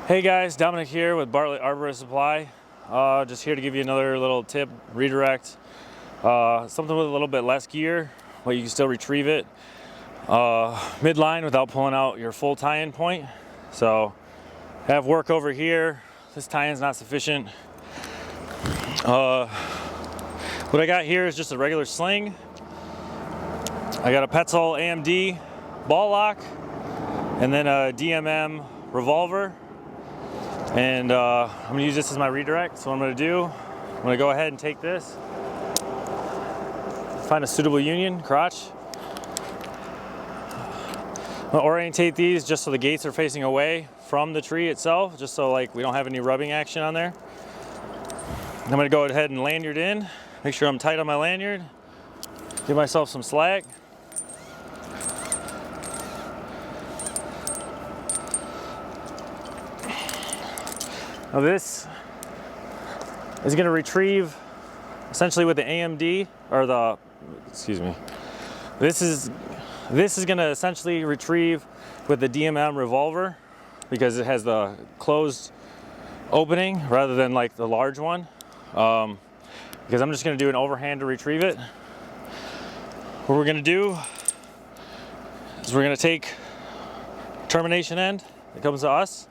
Hey guys, Dominic here with Arborist Supply. Just here to give you another little tip, redirect. Something with a little bit less gear, but you can still retrieve it midline without pulling out your full tie-in point. So have work over here. This tie-in's not sufficient. What I got here is just a regular sling. I got a Petzl AMD ball lock and then a DMM revolver. And I'm gonna use this as my redirect. So what I'm gonna do, I'm gonna go ahead and take this, find a suitable union, crotch. I'm gonna orientate these just so the gates are facing away from the tree itself, just so like we don't have any rubbing action on there. I'm gonna go ahead and lanyard in, make sure I'm tight on my lanyard, give myself some slack. Now this is going to retrieve essentially with the AMD, or the, excuse me, this is going to essentially retrieve with the DMM revolver because it has the closed opening rather than like the large one. Because I'm just going to do an overhand to retrieve it. What we're going to do is we're going to take termination end that comes to us.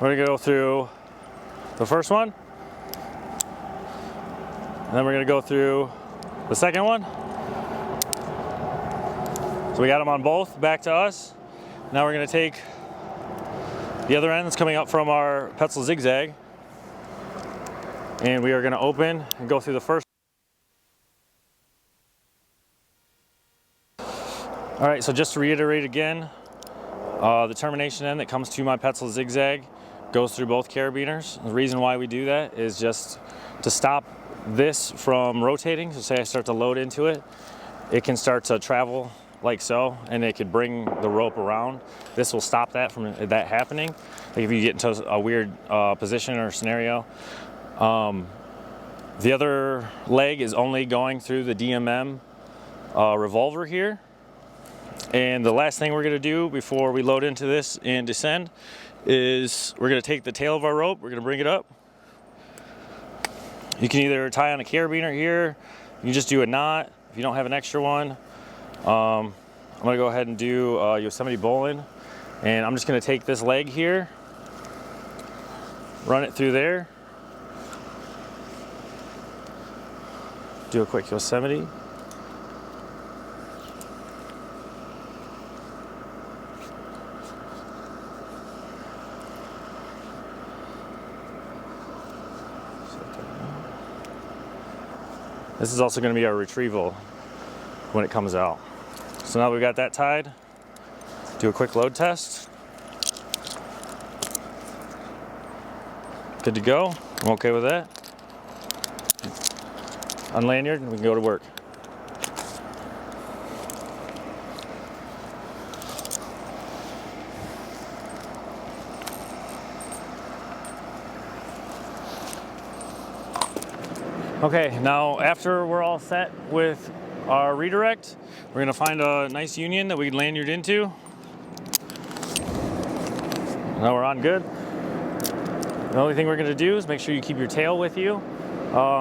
We're gonna go through the first one, and then we're gonna go through the second one. So we got them on both, back to us. Now we're gonna take the other end that's coming up from our Petzl zigzag, and we are gonna open and go through the first. All right, so just to reiterate again, the termination end that comes to my Petzl zigzag goes through both carabiners. The reason why we do that is just to stop this from rotating. So say I start to load into it, it can start to travel like so, and it could bring the rope around. This will stop that from that happening. Like if you get into a weird position or scenario. The other leg is only going through the DMM revolver here. And the last thing we're gonna do before we load into this and descend is we're gonna take the tail of our rope, we're gonna bring it up. You can either tie on a carabiner here, you can just do a knot if you don't have an extra one. I'm gonna go ahead and do Yosemite bowling, and I'm just gonna take this leg here, run it through there, do a quick Yosemite. This is also going to be our retrieval when it comes out. So now we've got that tied. Do a quick load test. Good to go. I'm okay with that. Unlanyard and we can go to work. Okay, now after we're all set with our redirect, we're gonna find a nice union that we can lanyard into. Now we're on good. The only thing we're gonna do is make sure you keep your tail with you.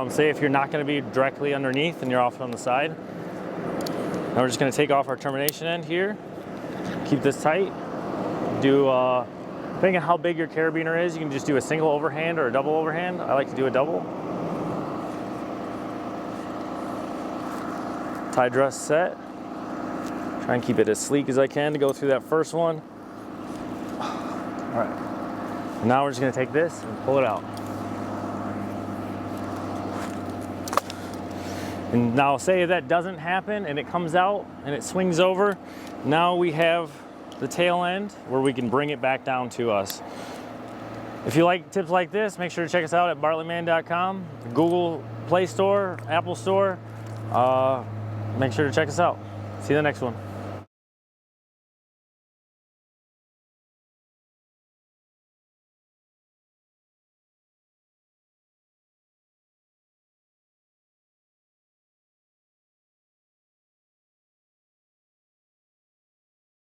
Say if you're not gonna be directly underneath and you're off on the side. Now we're just gonna take off our termination end here. Keep this tight. Do, depending on how big your carabiner is, you can just do a single overhand or a double overhand. I like to do a double. Tie dress set. Try and keep it as sleek as I can to go through that first one. All right. Now we're just gonna take this and pull it out. And now say that doesn't happen and it comes out and it swings over. Now we have the tail end where we can bring it back down to us. If you like tips like this, make sure to check us out at bartlettman.com, Google Play Store, Apple Store. Make sure to check us out. See you in the next one.